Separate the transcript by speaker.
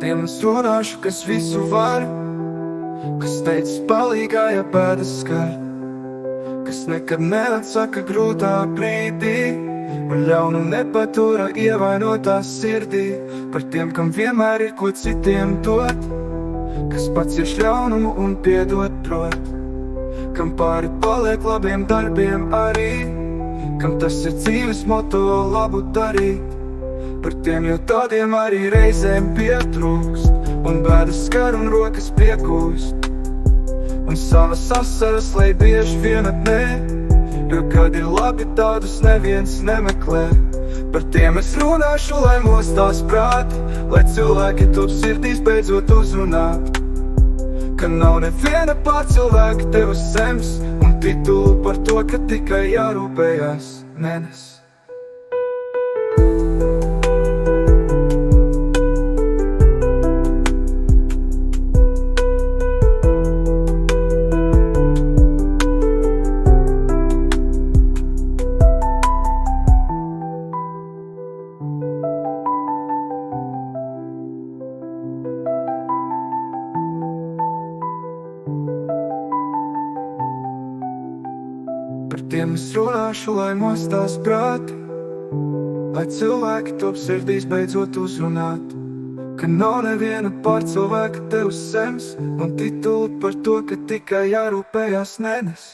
Speaker 1: tiem es runāšu, kas visu var, kas teicis palīgā, ja bēdas skar, kas nekad neatsaka grūtā brīdī, un ļaunu nepatura ievainotā sirdī. Par tiem, kam vienmēr ir ko citiem dot, kas pats ir ļaunumu un piedot prot, kam pāri paliek labiem darbiem arī, kam tas ir dzīves moto labu darīt. Par tiem, jo tādiem arī reizēm pietrūkst, un bēdas skar un rokas piekūst, un savas asaras lai bieži vienatnē, jo kad ir labi tādus neviens nemeklē. Par tiem es runāšu, lai mostās prāti, lai cilvēki top sirdīs beidzot uzrunāt, ka nav neviena pārcilvēka tev uz zemes, un titulu par to, ka tikai jārūpējās nenes. Par tiem es runāšu, lai mostās prāti, lai cilvēki top sirdīs beidzot uzrunāt, ka nav neviena pārcilvēka tev uz zemes, un titulu par to, ka tikai jārūpējās nenes.